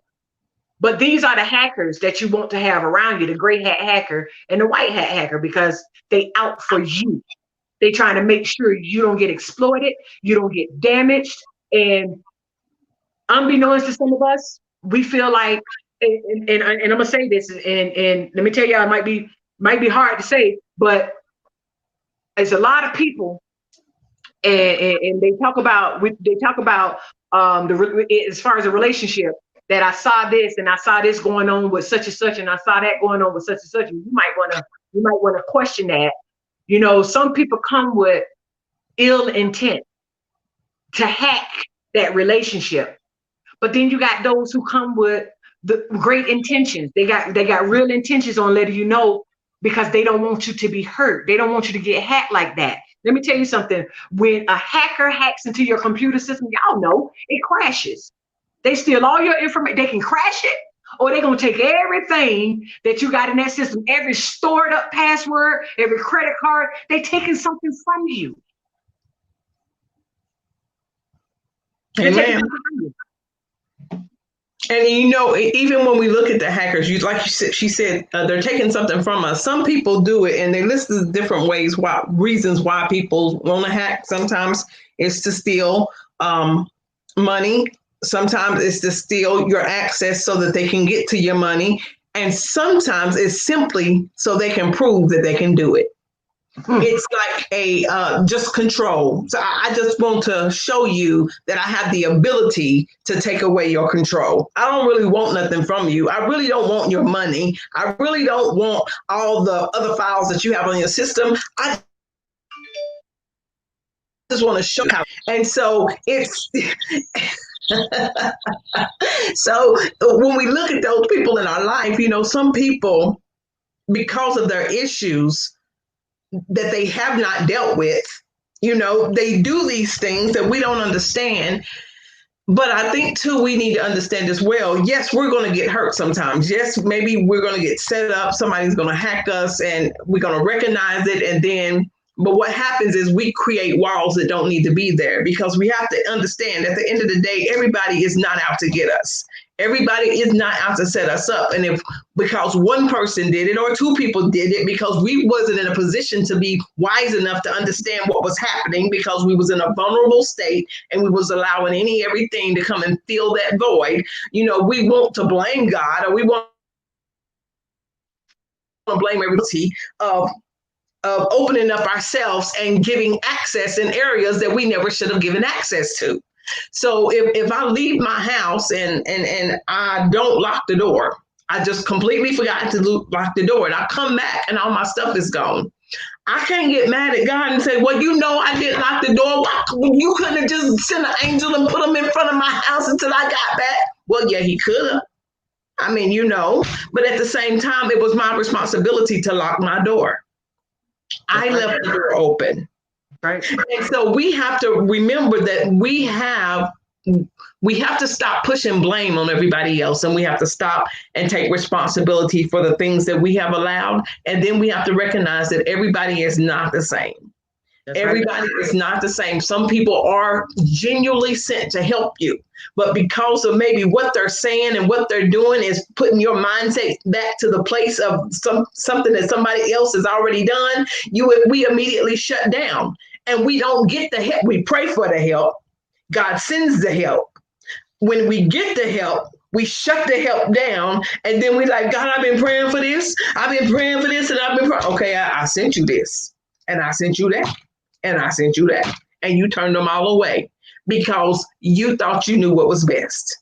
But these are the hackers that you want to have around you: the gray hat hacker and the white hat hacker, because they out for you. They trying to make sure you don't get exploited, you don't get damaged, and unbeknownst to some of us, we feel like, and I'm gonna say this, and let me tell y'all, it might be hard to say, but it's a lot of people, and they talk about as far as a relationship, that I saw this and I saw this going on with such and such, and I saw that going on with such and such, and you might wanna question that. You know, some people come with ill intent to hack that relationship. But then you got those who come with the great intentions. They got real intentions on letting you know because they don't want you to be hurt. They don't want you to get hacked like that. Let me tell you something. When a hacker hacks into your computer system, y'all know it crashes. They steal all your information. They can crash it, or they're going to take everything that you got in that system, every stored up password, every credit card. They're taking something from you. Amen. And you know, even when we look at the hackers, she said, they're taking something from us. Some people do it, and they list the different reasons why people want to hack. Sometimes it's to steal money. Sometimes it's to steal your access so that they can get to your money. And sometimes it's simply so they can prove that they can do it. It's like a just control. So I just want to show you that I have the ability to take away your control. I don't really want nothing from you. I really don't want your money. I really don't want all the other files that you have on your system. I just want to show you. And so it's so when we look at those people in our life, you know, some people, because of their issues that they have not dealt with, you know, they do these things that we don't understand. But I think too, we need to understand as well. Yes, we're going to get hurt sometimes. Yes, maybe we're going to get set up. Somebody's going to hack us and we're going to recognize it. And then, but what happens is we create walls that don't need to be there, because we have to understand at the end of the day, everybody is not out to get us. Everybody is not out to set us up. And if because one person did it or two people did it, because we wasn't in a position to be wise enough to understand what was happening, because we was in a vulnerable state and we was allowing everything to come and fill that void, you know, we want to blame God, or we want to blame everybody of opening up ourselves and giving access in areas that we never should have given access to. So if I leave my house and I don't lock the door, I just completely forgot to lock the door, and I come back and all my stuff is gone, I can't get mad at God and say, well, you know, I didn't lock the door. You couldn't have just sent an angel and put them in front of my house until I got back. Well, yeah, he could have. I mean, you know, but at the same time, it was my responsibility to lock my door. I left the door open. Right. And so we have to remember that we have to stop pushing blame on everybody else, and we have to stop and take responsibility for the things that we have allowed. And then we have to recognize that everybody is not the same. That's Everybody right. is not the same. Some people are genuinely sent to help you, but because of maybe what they're saying and what they're doing is putting your mindset back to the place of something that somebody else has already done, we immediately shut down and we don't get the help. We pray for the help. God sends the help. When we get the help, we shut the help down, and then we like, God, I've been praying for this. I've been praying for this, and I've been praying. Okay, I sent you this, and I sent you that, and I sent you that, and you turned them all away because you thought you knew what was best.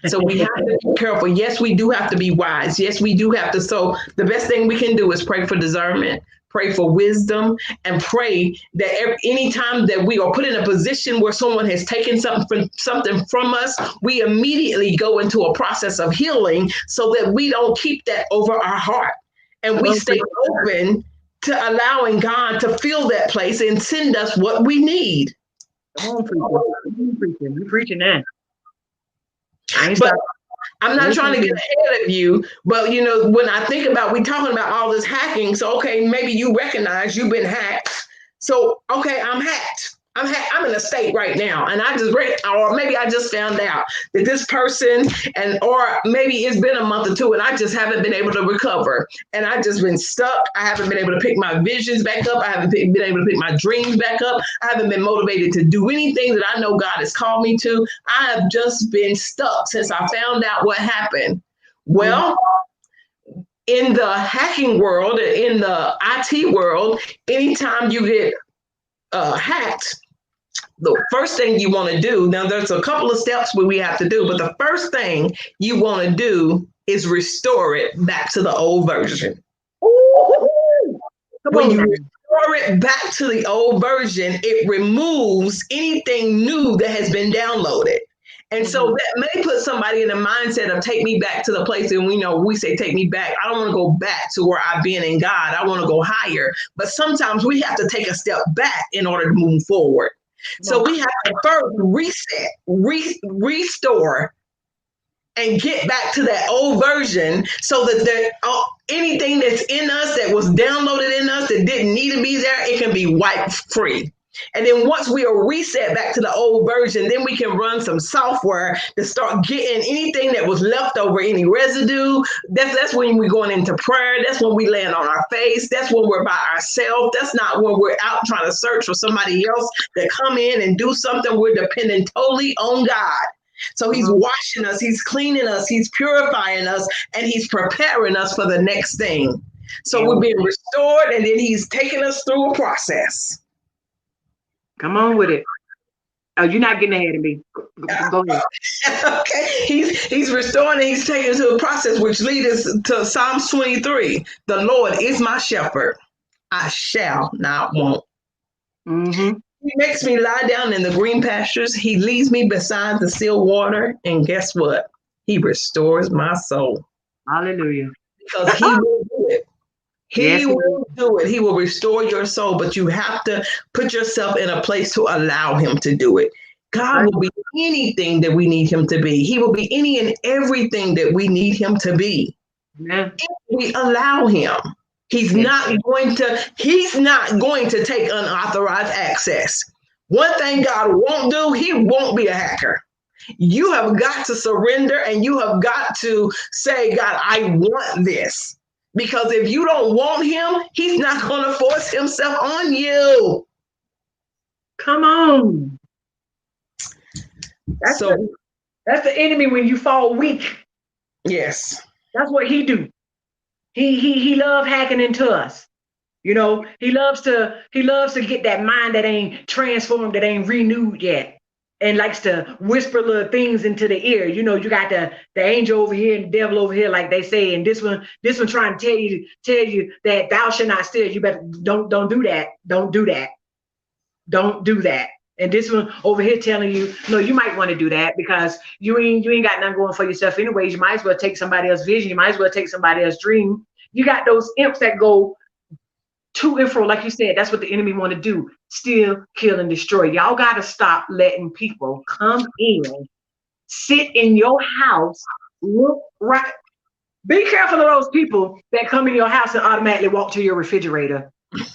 So we have to be careful. Yes, we do have to be wise. Yes, we do have to. So the best thing we can do is pray for discernment, pray for wisdom, and pray that any time that we are put in a position where someone has taken something from us, we immediately go into a process of healing so that we don't keep that over our heart. And we stay open to allowing God to fill that place and send us what we need. Come on, preaching. You preaching that. But I'm not trying to get ahead of you, but when I think about, we talking about all this hacking. So, okay, maybe you recognize you've been hacked. So, okay, I'm hacked. I'm in a state right now, and I just read, or maybe I just found out that this person, or maybe it's been a month or two, and I just haven't been able to recover, and I've just been stuck. I haven't been able to pick my visions back up. I haven't been able to pick my dreams back up. I haven't been motivated to do anything that I know God has called me to. I have just been stuck since I found out what happened. Well, in the hacking world, in the IT world, anytime you get hacked, the first thing you want to do, now there's a couple of steps we have to do, but the first thing you want to do is restore it back to the old version. When you restore it back to the old version, it removes anything new that has been downloaded. And so that may put somebody in the mindset of take me back to the place. And we say, take me back. I don't want to go back to where I've been in God. I want to go higher. But sometimes we have to take a step back in order to move forward. So we have to first reset, restore, and get back to that old version so that anything that's in us that was downloaded in us that didn't need to be there, it can be wiped free. And then once we are reset back to the old version, then we can run some software to start getting anything that was left over, any residue. That's when we're going into prayer. That's when we land on our face. That's when we're by ourselves. That's not when we're out trying to search for somebody else to come in and do something. We're dependent totally on God. So he's washing us, he's cleaning us, he's purifying us, and he's preparing us for the next thing. So we're being restored, and then he's taking us through a process. Come on with it. Oh, you're not getting ahead of me. Go ahead. Okay. He's restoring and he's taking us to a process which leads us to Psalms 23. The Lord is my shepherd. I shall not want. He makes me lie down in the green pastures. He leads me beside the still water. And guess what? He restores my soul. Hallelujah. Because he will do it. He will do it. He will restore your soul, but you have to put yourself in a place to allow him to do it. God will be anything that we need him to be. He will be any and everything that we need him to be. If we allow him. He's not going to take unauthorized access. One thing God won't do, he won't be a hacker. You have got to surrender, and you have got to say, God, I want this. Because if you don't want him, he's not going to force himself on you. Come on. That's the enemy when you fall weak. Yes. That's what he do. He loves hacking into us. He loves to get that mind that ain't transformed, that ain't renewed yet, and likes to whisper little things into the ear. You got the angel over here and the devil over here, like they say, and this one trying to tell you that thou shalt not steal. You better don't do that. Don't do that. Don't do that. And this one over here telling you, no, you might want to do that because you ain't got nothing going for yourself anyways. You might as well take somebody else's vision. You might as well take somebody else's dream. You got those imps that go to and fro. Like you said, that's what the enemy want to do. Steal, kill, and destroy. Y'all got to stop letting people come in, sit in your house, look right. Be careful of those people that come in your house and automatically walk to your refrigerator. I'm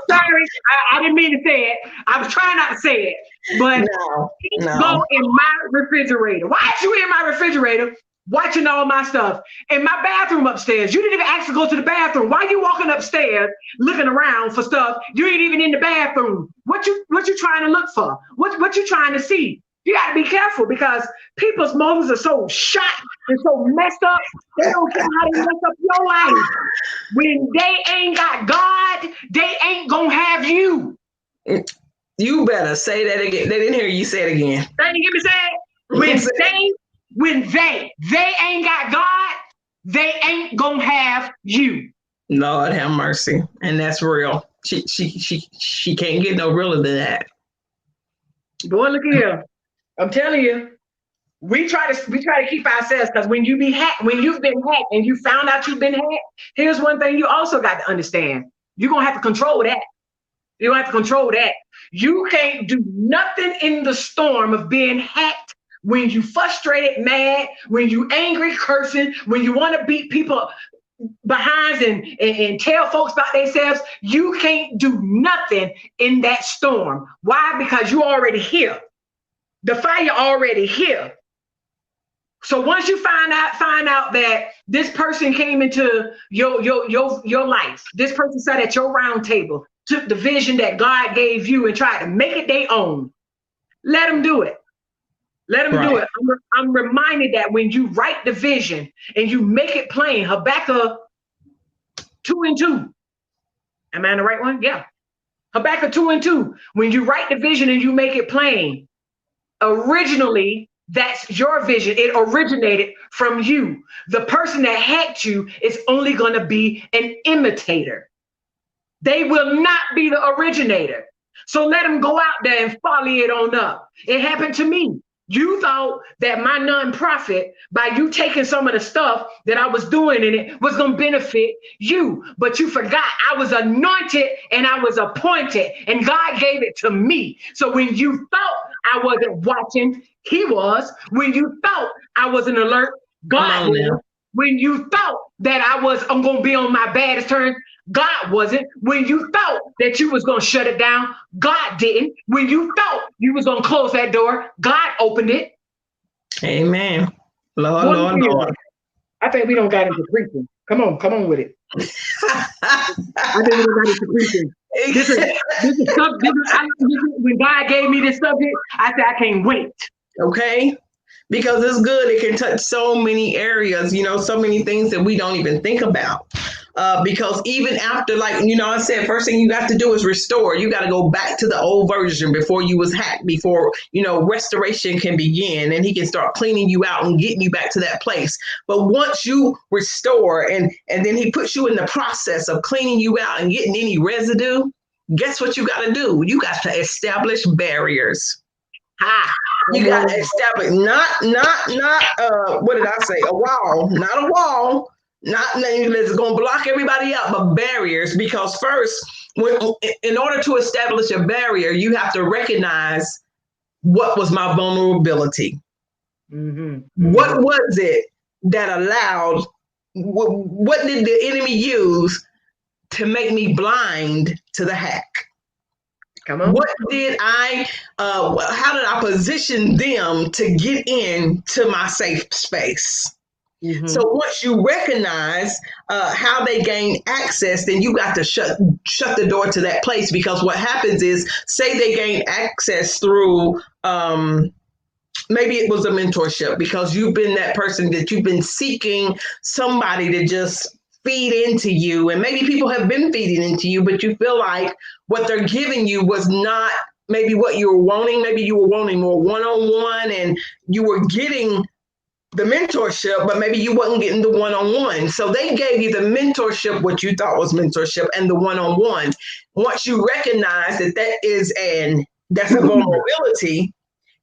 sorry. I didn't mean to say it. I was trying not to say it. But go in my refrigerator. Why are you in my refrigerator watching all my stuff? In my bathroom upstairs. You didn't even ask to go to the bathroom. Why are you walking upstairs looking around for stuff? You ain't even in the bathroom. What you trying to look for? What you trying to see? You got to be careful because people's motives are so shot and so messed up. They don't care how they mess up your life. When they ain't got God, they ain't gonna have you. You better say that again. They didn't hear you say it again. They didn't hear me say it. When they ain't got God, they ain't gonna have you. Lord have mercy, and that's real. She can't get no realer than that. Boy, look here. I'm telling you, we try to keep ourselves, because when you've been hacked and you found out you've been hacked, here's one thing you also got to understand. You're gonna have to control that. You don't have to control that. You can't do nothing in the storm of being hacked when you frustrated, mad, when you angry, cursing, when you want to beat people behinds and tell folks about themselves. You can't do nothing in that storm. Why? Because you already here. The fire already here. So once you find out that this person came into your life, this person sat at your round table, took the vision that God gave you and tried to make it their own, let them do it. Let them do it. I'm reminded that when you write the vision and you make it plain, Habakkuk 2:2. Am I in the right one? Yeah. Habakkuk 2:2. When you write the vision and you make it plain, originally, that's your vision. It originated from you. The person that hacked you is only going to be an imitator. They will not be the originator. So let them go out there and folly it on up. It happened to me. You thought that my nonprofit, by you taking some of the stuff that I was doing in it, was going to benefit you. But you forgot I was anointed and I was appointed, and God gave it to me. So when you thought I wasn't watching, He was. When you thought I wasn't alert, God was. When you thought that I'm going to be on my baddest turn, God wasn't. When you thought that you was going to shut it down, God didn't. When you thought you was going to close that door, God opened it. Amen. Lord. I think we don't got into preaching. Come on with it. I think we don't got into preaching. This is when God gave me this subject, I said, I can't wait. Okay. Because it's good. It can touch so many areas, so many things that we don't even think about. Because even after, I said, first thing you got to do is restore. You got to go back to the old version before you was hacked, before, restoration can begin, and He can start cleaning you out and getting you back to that place. But once you restore and then He puts you in the process of cleaning you out and getting any residue, guess what you got to do? You got to establish barriers. You got to establish what did I say? A wall, not a wall, not that's going to block everybody out, but barriers. Because first, in order to establish a barrier, you have to recognize what was my vulnerability. Mm-hmm. What was it that allowed? What did the enemy use to make me blind to the hack? Come on. What did how did I position them to get into my safe space? Mm-hmm. So once you recognize how they gain access, then you got to shut the door to that place. Because what happens is, say they gain access through, maybe it was a mentorship, because you've been that person that you've been seeking somebody to just feed into you. And maybe people have been feeding into you, but you feel like what they're giving you was not maybe what you were wanting. Maybe you were wanting more one-on-one, and you were getting the mentorship, but maybe you wasn't getting the one-on-one. So they gave you the mentorship, what you thought was mentorship, and the one-on-one. Once you recognize that's a vulnerability,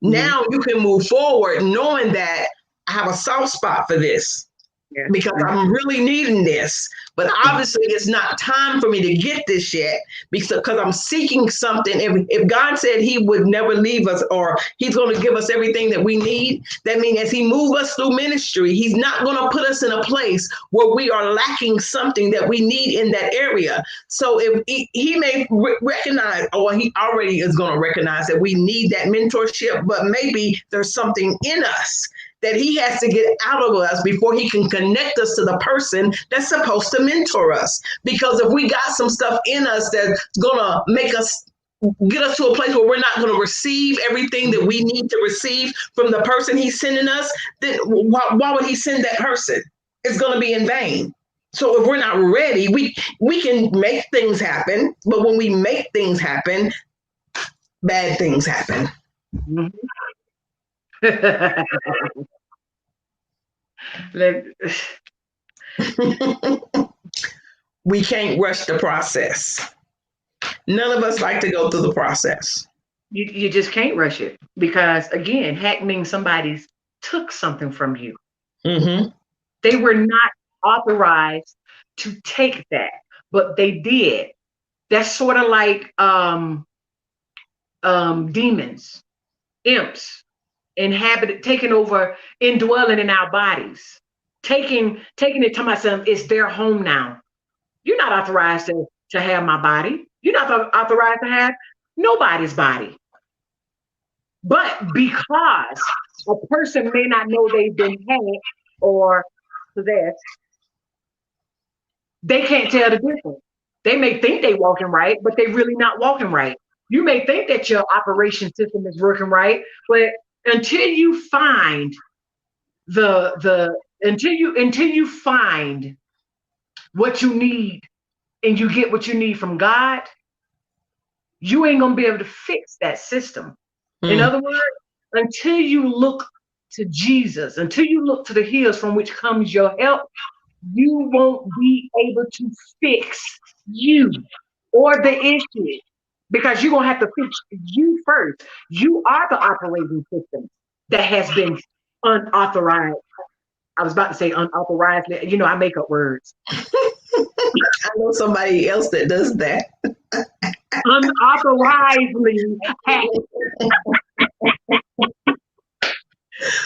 now you can move forward knowing that I have a soft spot for this. Yeah. because I'm really needing this. But obviously, it's not time for me to get this yet because I'm seeking something. If God said He would never leave us or He's going to give us everything that we need, that means as He moves us through ministry, He's not going to put us in a place where we are lacking something that we need in that area. So if He may recognize, or He already is going to recognize that we need that mentorship, but maybe there's something in us that He has to get out of us before He can connect us to the person that's supposed to mentor us. Because if we got some stuff in us that's gonna make us get us to a place where we're not going to receive everything that we need to receive from the person He's sending us, then why would He send that person? It's going to be in vain. So if we're not ready, we can make things happen, but when we make things happen, bad things happen. We can't rush the process. None of us like to go through the process. You just can't rush it because, again, hack means somebody took something from you. Mm-hmm. They were not authorized to take that, but they did. That's sort of like demons, imps, taking over, indwelling in our bodies, taking it to myself. It's their home now. You're not authorized to have my body. You're not authorized to have nobody's body. But because a person may not know they've been hacked or possessed, they can't tell the difference. They may think they're walking right, but they're really not walking right. You may think that your operation system is working right, but until you find until you find what you need and you get what you need from God, you ain't gonna be able to fix that system. In other words, until you look to Jesus, until you look to the hills from which comes your help, you won't be able to fix you or the issue because you're going to have to fix you first. You are the operating system that has been unauthorized. I was about to say unauthorized. You know, I make up words. I know somebody else that does that. Unauthorizedly hacked.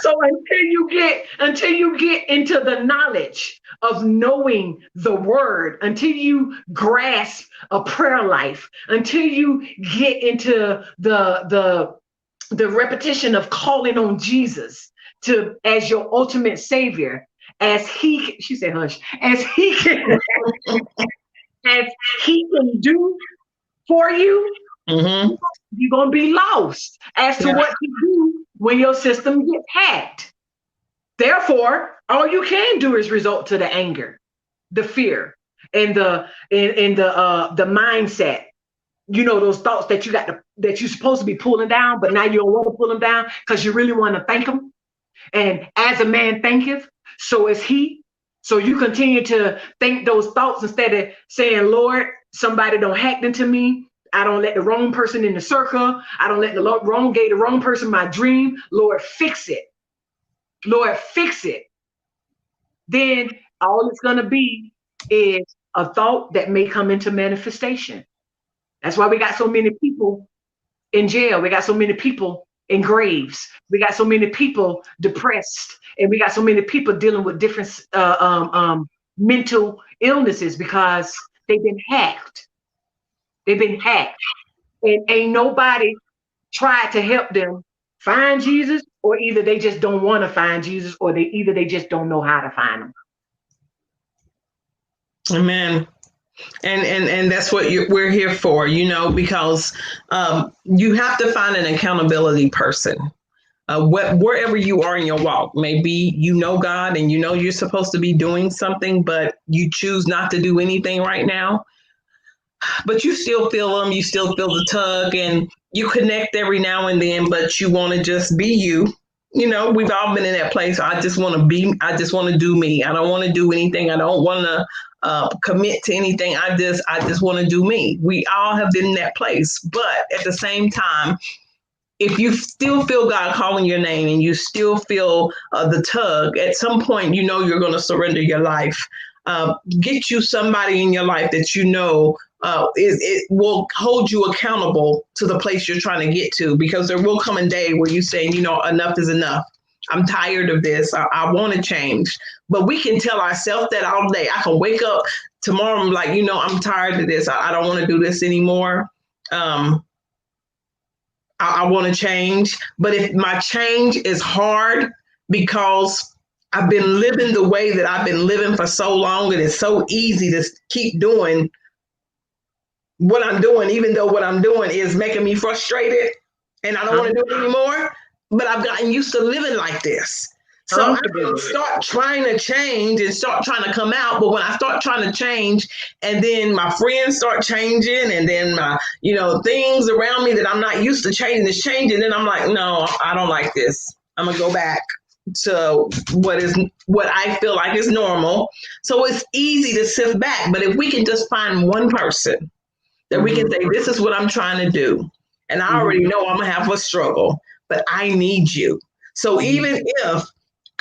So until you get into the knowledge of knowing the word, until you grasp a prayer life, until you get into the repetition of calling on Jesus as your ultimate savior, she said hush, as he can do for you, you're gonna be lost as to what to do when your system gets hacked. Therefore, all you can do is resort to the anger, the fear, and the mindset. You know, those thoughts that that you're supposed to be pulling down, but now you don't want to pull them down because you really want to thank them. And as a man thinketh, so is he. So you continue to think those thoughts instead of saying, Lord, somebody don't hack into me. I don't let the wrong person in the circle. I don't let the wrong person my dream. Lord, fix it. Lord, fix it. Then all it's going to be is a thought that may come into manifestation. That's why we got so many people in jail. We got so many people in graves. We got so many people depressed. And we got so many people dealing with different mental illnesses because they've been hacked. They've been hacked. And ain't nobody tried to help them find Jesus, or either they just don't want to find Jesus, or they just don't know how to find him. Amen. And that's what we're here for, you know, because you have to find an accountability person. Wherever you are in your walk, maybe you know God and you know you're supposed to be doing something, but you choose not to do anything right now. But you still feel them, you still feel the tug, and you connect every now and then, but you want to just be you. You know, we've all been in that place. I just want to do me. I don't want to do anything. I don't want to commit to anything. I just want to do me. We all have been in that place. But at the same time, if you still feel God calling your name and you still feel the tug, at some point, you're going to surrender your life. Get you somebody in your life that it will hold you accountable to the place you're trying to get to, because there will come a day where you're saying, enough is enough. I'm tired of this. I want to change. But we can tell ourselves that all day. I can wake up tomorrow, I'm like, I'm tired of this. I don't want to do this anymore. I want to change. But if my change is hard because I've been living the way that I've been living for so long, and it's so easy to keep doing what I'm doing, even though what I'm doing is making me frustrated and I don't want to do it anymore. But I've gotten used to living like this. So I can start trying to change and start trying to come out. But when I start trying to change, and then my friends start changing, and then my, things around me that I'm not used to changing is changing, then I'm like, no, I don't like this. I'm gonna go back to what I feel like is normal. So it's easy to sift back. But if we can just find one person that we can say, this is what I'm trying to do, and I already know I'm gonna have a struggle, but I need you. So even if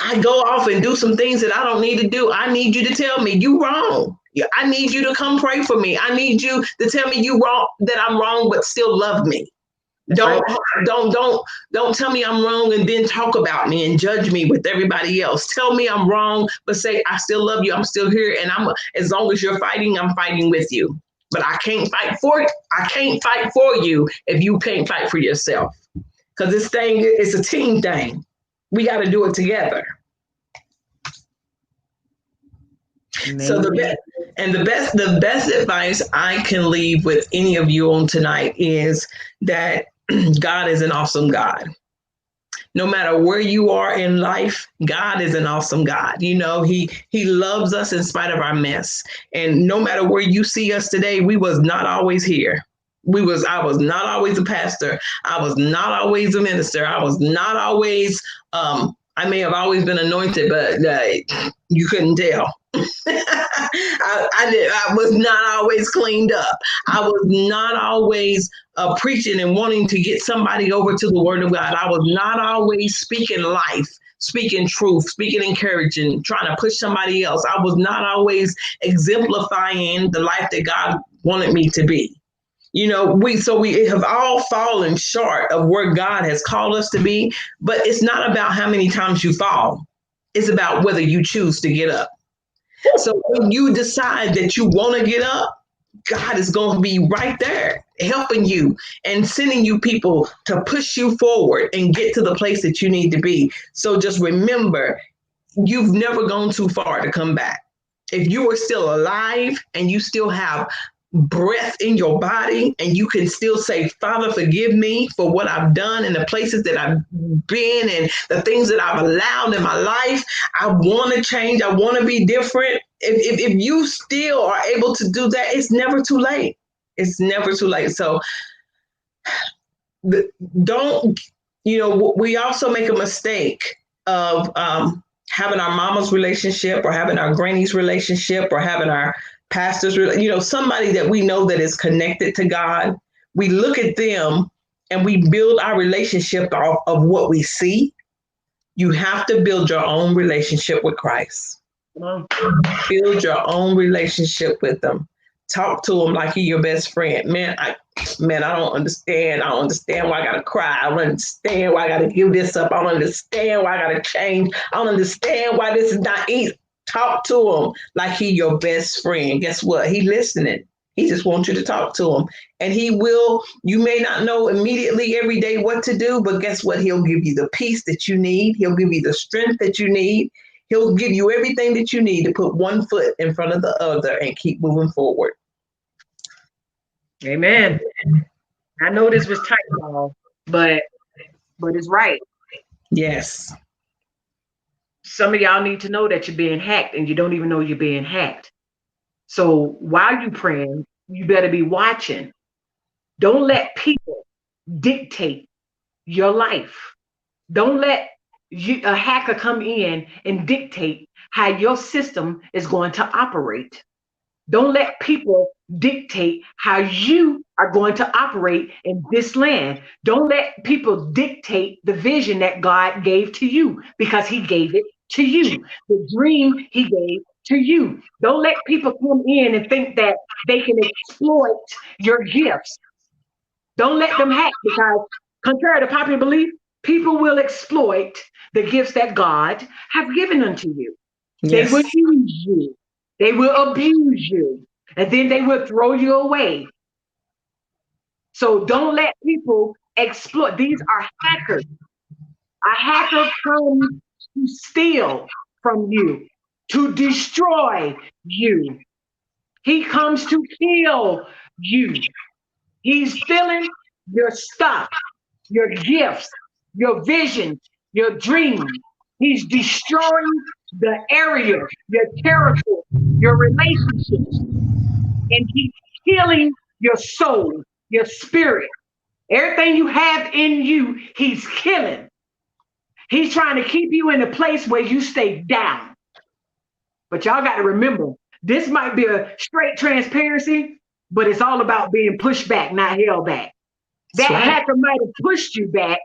I go off and do some things that I don't need to do, I need you to tell me you wrong. I need you to come pray for me. I need you to tell me you wrong, that I'm wrong, but still love me. Don't tell me I'm wrong and then talk about me and judge me with everybody else. Tell me I'm wrong, but say I still love you. I'm still here, and as long as you're fighting, I'm fighting with you. But I can't fight for you if you can't fight for yourself. Because this thing is a team thing. We got to do it together. Amen. So the best advice I can leave with any of you on tonight is that God is an awesome God. No matter where you are in life, God is an awesome God. He loves us in spite of our mess. And no matter where you see us today, we was not always here. I was not always a pastor. I was not always a minister. I was not always, I may have always been anointed, but you couldn't tell. I was not always cleaned up. I was not always preaching and wanting to get somebody over to the word of God. I was not always speaking life, speaking truth, speaking encouraging, trying to push somebody else. I was not always exemplifying the life that God wanted me to be. We have all fallen short of where God has called us to be, but it's not about how many times you fall. It's about whether you choose to get up. So when you decide that you want to get up, God is going to be right there helping you and sending you people to push you forward and get to the place that you need to be. So just remember, you've never gone too far to come back. If you are still alive and you still have breath in your body and you can still say, Father, forgive me for what I've done and the places that I've been and the things that I've allowed in my life. I want to change. I want to be different. If you still are able to do that, it's never too late. It's never too late. So we also make a mistake of having our mama's relationship or having our granny's relationship or having our pastors, somebody that we know that is connected to God. We look at them and we build our relationship off of what we see. You have to build your own relationship with Christ. Build your own relationship with them. Talk to him like he's your best friend. Man, I don't understand. I don't understand why I gotta cry. I don't understand why I gotta give this up. I don't understand why I gotta change. I don't understand why this is not easy. Talk to him like he's your best friend. Guess what? He's listening. He just wants you to talk to him. And he will, you may not know immediately every day what to do, but guess what? He'll give you the peace that you need. He'll give you the strength that you need. He'll give you everything that you need to put one foot in front of the other and keep moving forward. Amen. I know this was tight, y'all, but it's right. Yes. Some of y'all need to know that you're being hacked and you don't even know you're being hacked. So while you're praying, you better be watching. Don't let people dictate your life. Don't let a hacker come in and dictate how your system is going to operate. Don't let people dictate how you are going to operate in this land. Don't let people dictate the vision that God gave to you because he gave it to you. The dream he gave to you. Don't let people come in and think that they can exploit your gifts. Don't let them hack because, contrary to popular belief, people will exploit the gifts that God have given unto you. They will Yes. use you. They will abuse you. And then they will throw you away. So don't let people exploit. These are hackers. A hacker comes to steal from you, to destroy you. He comes to kill you. He's stealing your stuff, your gifts, your vision, your dreams. He's destroying the area, your territory, your relationships, and he's killing your soul, your spirit. Everything you have in you, he's killing. He's trying to keep you in a place where you stay down. But y'all got to remember, this might be a straight transparency, but it's all about being pushed back, not held back. That's That right. hacker might have pushed you back,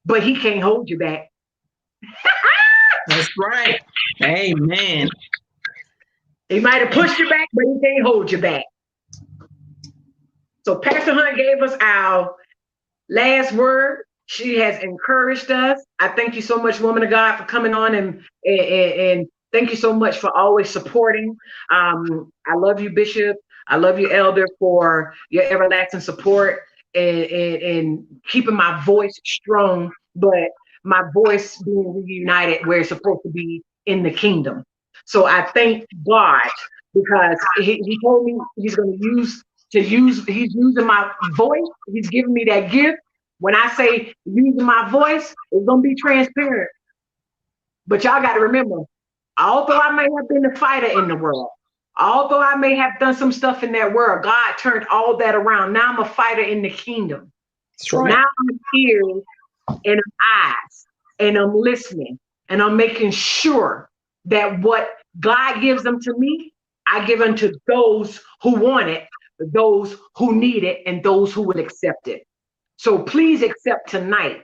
but he can't hold you back. That's right. Amen. He might have pushed you back, but he can't hold you back. So Pastor Hunt gave us our last word. She has encouraged us. I thank you so much, woman of God, for coming on and thank you so much for always supporting. I love you, Bishop. I love you, Elder, for your everlasting support and keeping my voice strong, but my voice being reunited where it's supposed to be in the kingdom. So I thank God because he told me he's going he's using my voice. He's giving me that gift. When I say using my voice, it's going to be transparent. But y'all got to remember, although I may have been a fighter in the world, although I may have done some stuff in that world, God turned all that around. Now I'm a fighter in the kingdom. That's right. Now I'm ears and I'm eyes and I'm listening and I'm making sure that what God gives them to me, I give unto those who want it, those who need it, and those who will accept it. So please accept tonight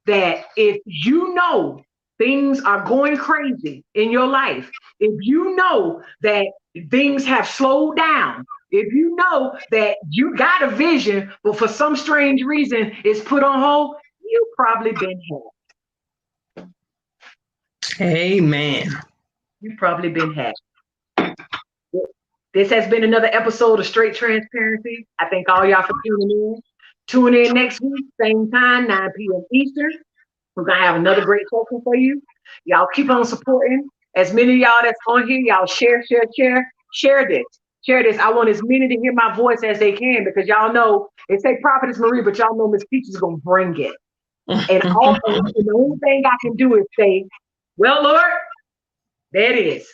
that if you know things are going crazy in your life, if you know that things have slowed down, if you know that you got a vision, but for some strange reason it's put on hold, you've probably been hacked. Amen. You've probably been hacked. This has been another episode of Straight Transparency. I thank all y'all for tuning in. Tune in next week, same time, 9 p.m. Eastern. We're going to have another great session for you. Y'all keep on supporting. As many of y'all that's on here, y'all share this. Share this. I want as many to hear my voice as they can because y'all know, it say Prophetess Marie, but y'all know Miss Peach is going to bring it. And the only thing I can do is say, well, Lord, there it is.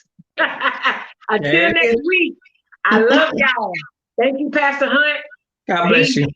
Until next week, I love y'all. Thank you, Pastor Hunt. God bless you.